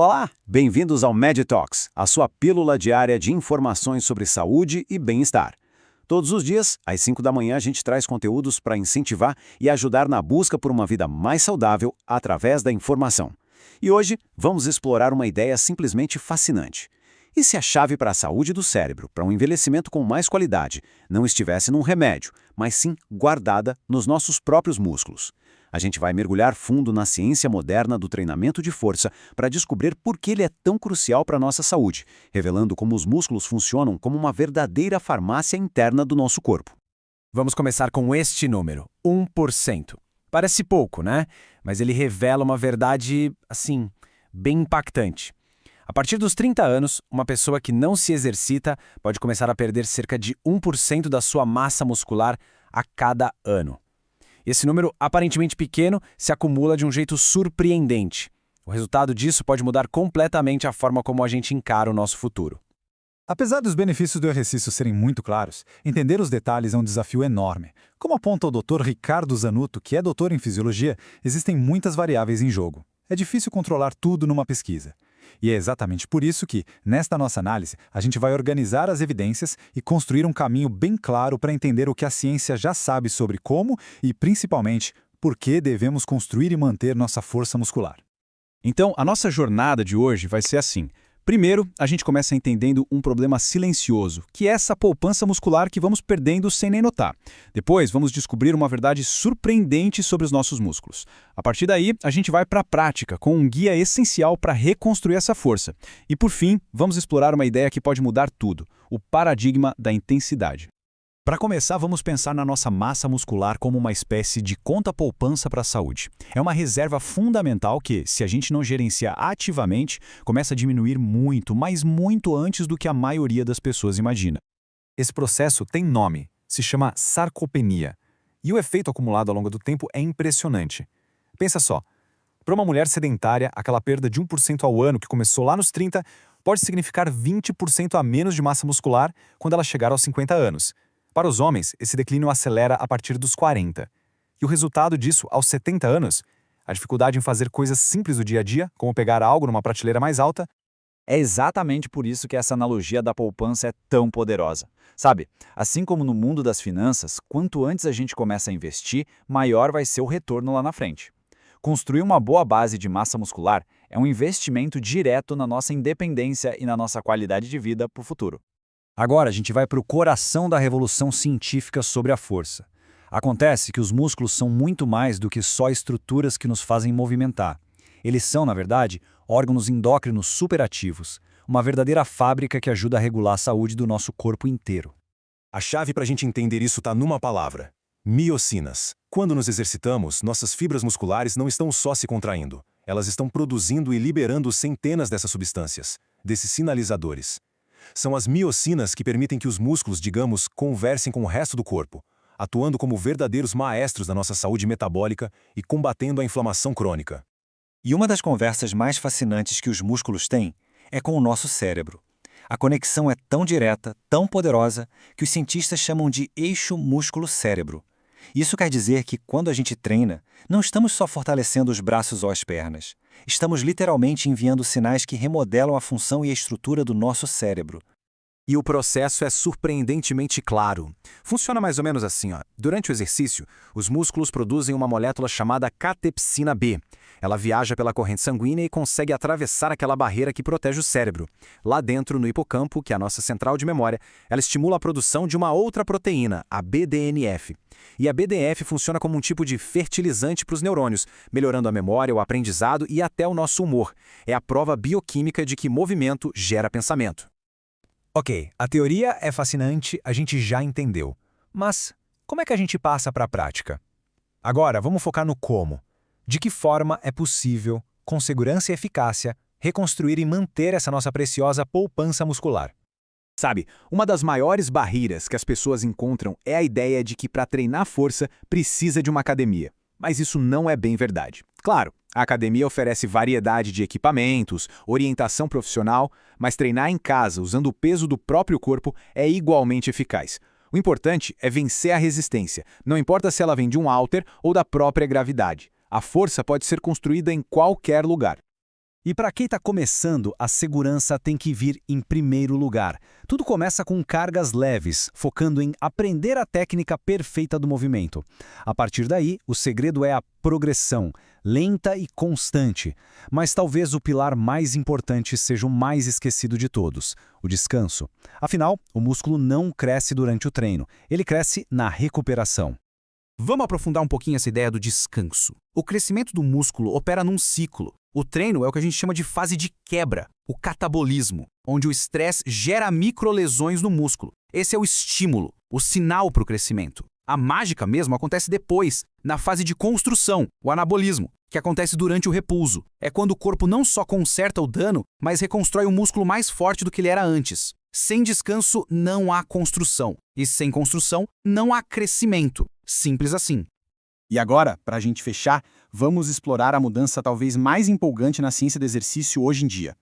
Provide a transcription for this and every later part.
Olá, bem-vindos ao MedTalks, a sua pílula diária de informações sobre saúde e bem-estar. Todos os dias, às 5 da manhã, a gente traz conteúdos para incentivar e ajudar na busca por uma vida mais saudável através da informação. E hoje, vamos explorar uma ideia simplesmente fascinante. E se a chave para a saúde do cérebro, para um envelhecimento com mais qualidade, não estivesse num remédio, mas sim guardada nos nossos próprios músculos? A gente vai mergulhar fundo na ciência moderna do treinamento de força para descobrir por que ele é tão crucial para a nossa saúde, revelando como os músculos funcionam como uma verdadeira farmácia interna do nosso corpo. Vamos começar com este número, 1%. Parece pouco, né? Mas ele revela uma verdade, assim, bem impactante. A partir dos 30 anos, uma pessoa que não se exercita pode começar a perder cerca de 1% da sua massa muscular a cada ano. Esse número aparentemente pequeno se acumula de um jeito surpreendente. O resultado disso pode mudar completamente a forma como a gente encara o nosso futuro. Apesar dos benefícios do exercício serem muito claros, entender os detalhes é um desafio enorme. Como aponta o Dr. Ricardo Zanutto, que é doutor em fisiologia, existem muitas variáveis em jogo. É difícil controlar tudo numa pesquisa. E é exatamente por isso que, nesta nossa análise, a gente vai organizar as evidências e construir um caminho bem claro para entender o que a ciência já sabe sobre como e, principalmente, por que devemos construir e manter nossa força muscular. Então, a nossa jornada de hoje vai ser assim. Primeiro, a gente começa entendendo um problema silencioso, que é essa poupança muscular que vamos perdendo sem nem notar. Depois, vamos descobrir uma verdade surpreendente sobre os nossos músculos. A partir daí, a gente vai para a prática, com um guia essencial para reconstruir essa força. E, por fim, vamos explorar uma ideia que pode mudar tudo, o paradigma da intensidade. Para começar, vamos pensar na nossa massa muscular como uma espécie de conta-poupança para a saúde. É uma reserva fundamental que, se a gente não gerenciar ativamente, começa a diminuir muito, mas muito antes do que a maioria das pessoas imagina. Esse processo tem nome, se chama sarcopenia. E o efeito acumulado ao longo do tempo é impressionante. Pensa só, para uma mulher sedentária, aquela perda de 1% ao ano que começou lá nos 30 pode significar 20% a menos de massa muscular quando ela chegar aos 50 anos. Para os homens, esse declínio acelera a partir dos 40. E o resultado disso, aos 70 anos, a dificuldade em fazer coisas simples do dia a dia, como pegar algo numa prateleira mais alta. É exatamente por isso que essa analogia da poupança é tão poderosa. Sabe, assim como no mundo das finanças, quanto antes a gente começa a investir, maior vai ser o retorno lá na frente. Construir uma boa base de massa muscular é um investimento direto na nossa independência e na nossa qualidade de vida para o futuro. Agora a gente vai para o coração da revolução científica sobre a força. Acontece que os músculos são muito mais do que só estruturas que nos fazem movimentar. Eles são, na verdade, órgãos endócrinos superativos, uma verdadeira fábrica que ajuda a regular a saúde do nosso corpo inteiro. A chave para a gente entender isso está numa palavra: miocinas. Quando nos exercitamos, nossas fibras musculares não estão só se contraindo. Elas estão produzindo e liberando centenas dessas substâncias, desses sinalizadores. São as miocinas que permitem que os músculos, digamos, conversem com o resto do corpo, atuando como verdadeiros maestros da nossa saúde metabólica e combatendo a inflamação crônica. E uma das conversas mais fascinantes que os músculos têm é com o nosso cérebro. A conexão é tão direta, tão poderosa, que os cientistas chamam de eixo músculo-cérebro. Isso quer dizer que, quando a gente treina, não estamos só fortalecendo os braços ou as pernas. Estamos literalmente enviando sinais que remodelam a função e a estrutura do nosso cérebro. E o processo é surpreendentemente claro. Funciona mais ou menos assim, ó. Durante o exercício, os músculos produzem uma molécula chamada catepsina B. Ela viaja pela corrente sanguínea e consegue atravessar aquela barreira que protege o cérebro. Lá dentro, no hipocampo, que é a nossa central de memória, ela estimula a produção de uma outra proteína, a BDNF. E a BDNF funciona como um tipo de fertilizante para os neurônios, melhorando a memória, o aprendizado e até o nosso humor. É a prova bioquímica de que movimento gera pensamento. Ok, a teoria é fascinante, a gente já entendeu. Mas como é que a gente passa para a prática? Agora, vamos focar no como. De que forma é possível, com segurança e eficácia, reconstruir e manter essa nossa preciosa poupança muscular? Sabe, uma das maiores barreiras que as pessoas encontram é a ideia de que para treinar força precisa de uma academia. Mas isso não é bem verdade. Claro, a academia oferece variedade de equipamentos, orientação profissional, mas treinar em casa usando o peso do próprio corpo é igualmente eficaz. O importante é vencer a resistência, não importa se ela vem de um halter ou da própria gravidade. A força pode ser construída em qualquer lugar. E para quem está começando, a segurança tem que vir em primeiro lugar. Tudo começa com cargas leves, focando em aprender a técnica perfeita do movimento. A partir daí, o segredo é a progressão, lenta e constante. Mas talvez o pilar mais importante seja o mais esquecido de todos, o descanso. Afinal, o músculo não cresce durante o treino, ele cresce na recuperação. Vamos aprofundar um pouquinho essa ideia do descanso. O crescimento do músculo opera num ciclo. O treino é o que a gente chama de fase de quebra, o catabolismo, onde o estresse gera microlesões no músculo. Esse é o estímulo, o sinal para o crescimento. A mágica mesmo acontece depois, na fase de construção, o anabolismo, que acontece durante o repouso. É quando o corpo não só conserta o dano, mas reconstrói o músculo mais forte do que ele era antes. Sem descanso, não há construção. E sem construção, não há crescimento. Simples assim. E agora, para a gente fechar, vamos explorar a mudança talvez mais empolgante na ciência do exercício hoje em dia.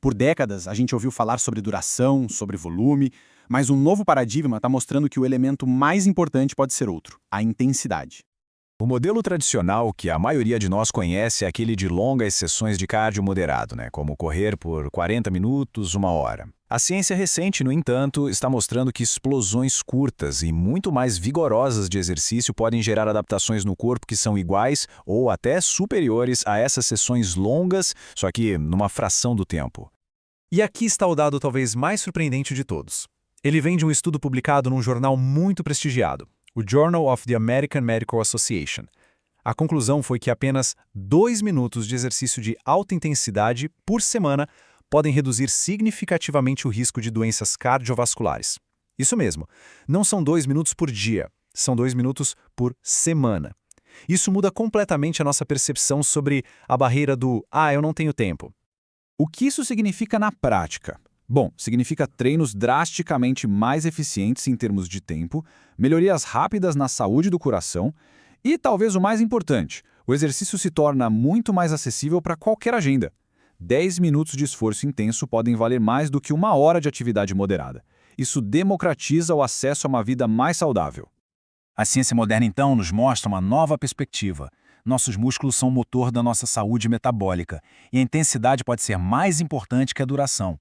Por décadas, a gente ouviu falar sobre duração, sobre volume, mas um novo paradigma está mostrando que o elemento mais importante pode ser outro, a intensidade. O modelo tradicional que a maioria de nós conhece é aquele de longas sessões de cardio moderado, como correr por 40 minutos, 1 hora. A ciência recente, no entanto, está mostrando que explosões curtas e muito mais vigorosas de exercício podem gerar adaptações no corpo que são iguais ou até superiores a essas sessões longas, só que numa fração do tempo. E aqui está o dado talvez mais surpreendente de todos. Ele vem de um estudo publicado num jornal muito prestigiado, o Journal of the American Medical Association. A conclusão foi que apenas 2 minutos de exercício de alta intensidade por semana podem reduzir significativamente o risco de doenças cardiovasculares. Isso mesmo, não são 2 minutos por dia, são 2 minutos por semana. Isso muda completamente a nossa percepção sobre a barreira do eu não tenho tempo. O que isso significa na prática? Bom, significa treinos drasticamente mais eficientes em termos de tempo, melhorias rápidas na saúde do coração e, talvez o mais importante, o exercício se torna muito mais acessível para qualquer agenda. 10 minutos de esforço intenso podem valer mais do que 1 hora de atividade moderada. Isso democratiza o acesso a uma vida mais saudável. A ciência moderna, então, nos mostra uma nova perspectiva. Nossos músculos são o motor da nossa saúde metabólica e a intensidade pode ser mais importante que a duração.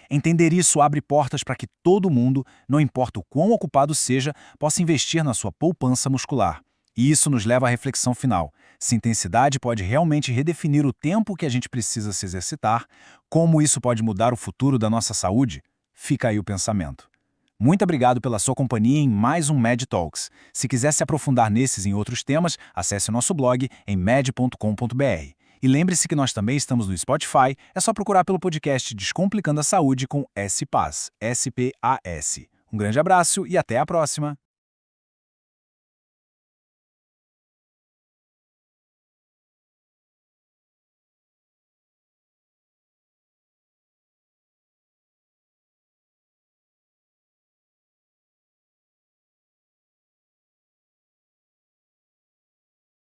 Entender isso abre portas para que todo mundo, não importa o quão ocupado seja, possa investir na sua poupança muscular. E isso nos leva à reflexão final. Se intensidade pode realmente redefinir o tempo que a gente precisa se exercitar, como isso pode mudar o futuro da nossa saúde? Fica aí o pensamento. Muito obrigado pela sua companhia em mais um Med Talks. Se quiser se aprofundar nesses e em outros temas, acesse o nosso blog em med.com.br. E lembre-se que nós também estamos no Spotify, é só procurar pelo podcast Descomplicando a Saúde com S-PAS, S-P-A-S. Um grande abraço e até a próxima!